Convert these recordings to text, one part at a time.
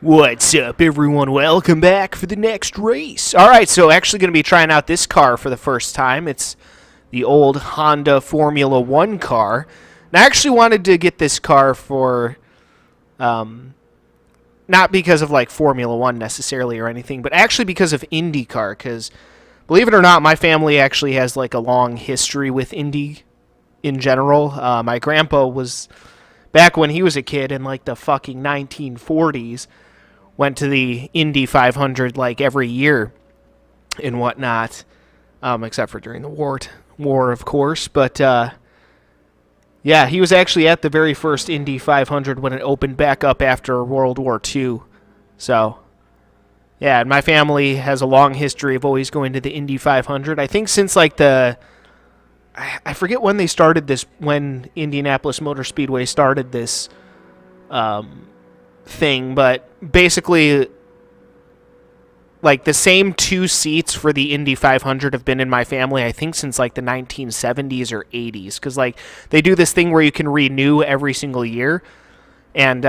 What's up, everyone? Welcome back for the next race. Alright, so actually going to be trying out this car for the first time. It's the old Honda Formula 1 car. And I actually wanted to get this car for, not because of like Formula 1 necessarily or anything, but actually because of IndyCar, because believe it or not, my family actually has like a long history with Indy in general. My grandpa was, back when he was a kid in like the fucking 1940s, went to the Indy 500 like every year and whatnot, except for during the war, of course. But yeah, he was actually at the very first Indy 500 when it opened back up after World War II. So yeah, and my family has a long history of always going to the Indy 500. I think since like I forget when they started this, when Indianapolis Motor Speedway started this thing, but basically like the same two seats for the Indy 500 have been in my family, I think, since like the 1970s or 80s, because like they do this thing where you can renew every single year. And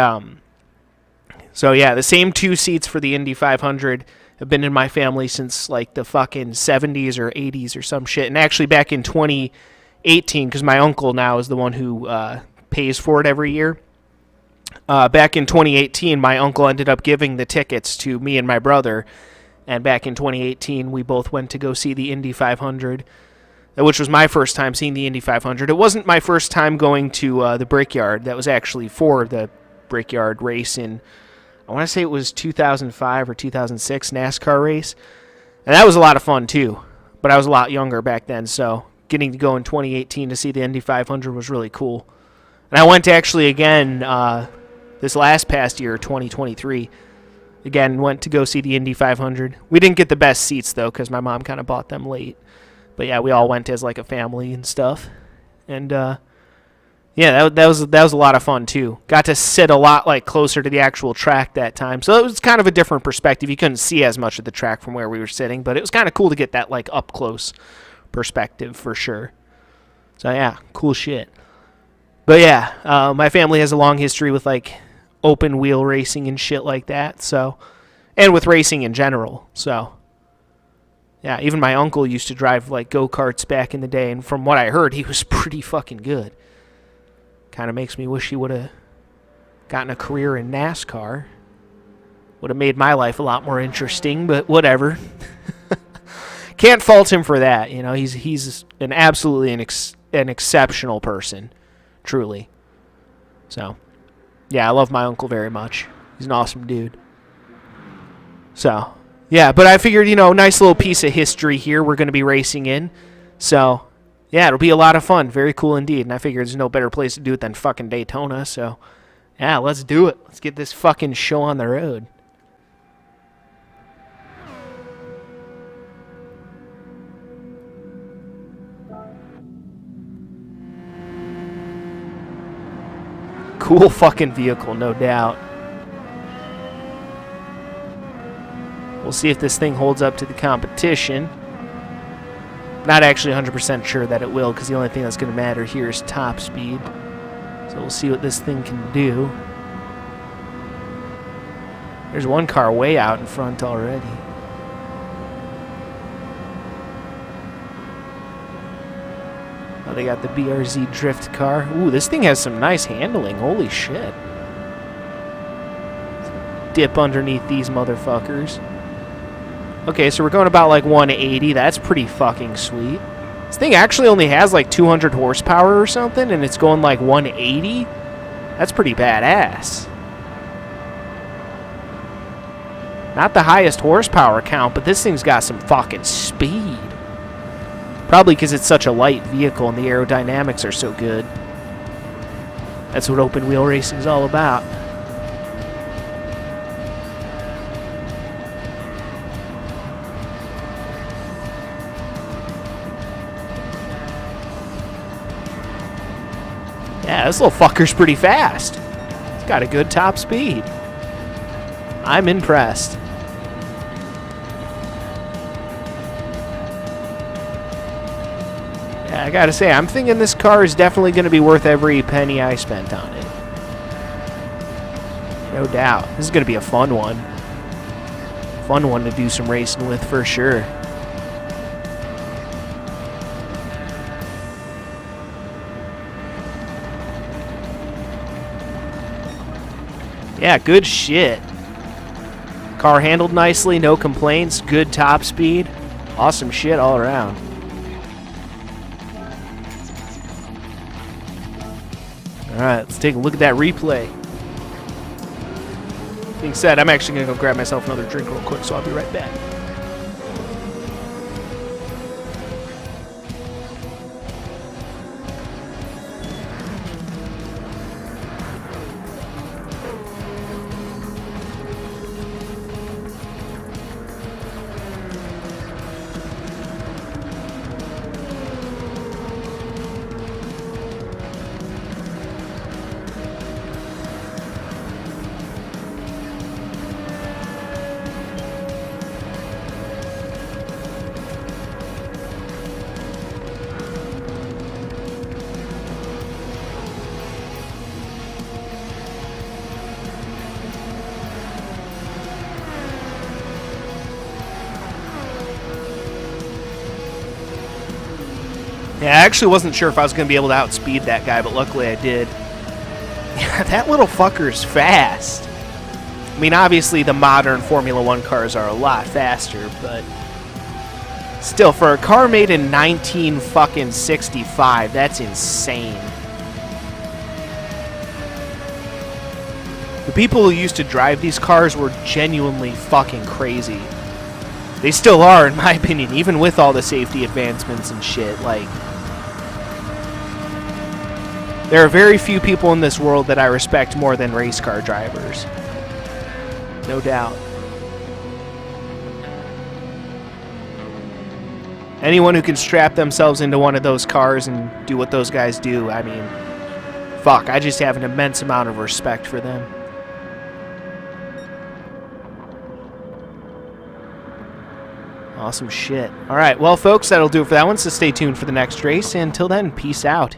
so yeah, the same two seats for the Indy 500 have been in my family since like the fucking 70s or 80s or some shit. And actually back in 2018, because my uncle now is the one who pays for it every year, back in 2018, my uncle ended up giving the tickets to me and my brother. And back in 2018, we both went to go see the Indy 500, which was my first time seeing the Indy 500. It wasn't my first time going to the Brickyard. That was actually for the Brickyard race in, I want to say it was 2005 or 2006 NASCAR race. And that was a lot of fun too. But I was a lot younger back then, so getting to go in 2018 to see the Indy 500 was really cool. And I went to actually again this past year, 2023. Again, went to go see the Indy 500. We didn't get the best seats, though, because my mom kind of bought them late. But yeah, we all went as like a family and stuff. And yeah, that was a lot of fun, too. Got to sit a lot like closer to the actual track that time. So it was kind of a different perspective. You couldn't see as much of the track from where we were sitting, but it was kind of cool to get that like up close perspective for sure. So yeah, cool shit. But yeah, my family has a long history with like open wheel racing and shit like that. So, and with racing in general. So, yeah, even my uncle used to drive like go-karts back in the day, and from what I heard, he was pretty fucking good. Kind of makes me wish he would have gotten a career in NASCAR. Would have made my life a lot more interesting, but whatever. Can't fault him for that. You know, he's an absolutely an exceptional person. Truly. So, yeah, I love my uncle very much. He's an awesome dude. So, yeah, but I figured, you know, nice little piece of history here we're going to be racing in. So, yeah, it'll be a lot of fun. Very cool indeed. And I figured there's no better place to do it than fucking Daytona. So, yeah, let's do it. Let's get this fucking show on the road. Cool fucking vehicle, no doubt. We'll see if this thing holds up to the competition. Not actually 100% sure that it will, because the only thing that's going to matter here is top speed. So we'll see what this thing can do. There's one car way out in front already. Oh, they got the BRZ drift car. Ooh, this thing has some nice handling. Holy shit. Dip underneath these motherfuckers. Okay, so we're going about like 180. That's pretty fucking sweet. This thing actually only has like 200 horsepower or something, and it's going like 180? That's pretty badass. Not the highest horsepower count, but this thing's got some fucking speed. Probably because it's such a light vehicle and the aerodynamics are so good. That's what open wheel racing is all about. Yeah, this little fucker's pretty fast. It's got a good top speed. I'm impressed. I gotta say, I'm thinking this car is definitely going to be worth every penny I spent on it. No doubt. This is going to be a fun one. Fun one to do some racing with for sure. Yeah, good shit. Car handled nicely, no complaints, good top speed. Awesome shit all around. Alright, let's take a look at that replay. Being said, I'm actually going to go grab myself another drink real quick, so I'll be right back. Yeah, I actually wasn't sure if I was going to be able to outspeed that guy, but luckily I did. Yeah, that little fucker's fast. I mean, obviously the modern Formula 1 cars are a lot faster, but still, for a car made in 1965, that's insane. The people who used to drive these cars were genuinely fucking crazy. They still are, in my opinion, even with all the safety advancements and shit. Like, there are very few people in this world that I respect more than race car drivers. No doubt. Anyone who can strap themselves into one of those cars and do what those guys do, I mean, fuck, I just have an immense amount of respect for them. Awesome shit. All right, well, folks, that'll do it for that one, so stay tuned for the next race. And until then, peace out.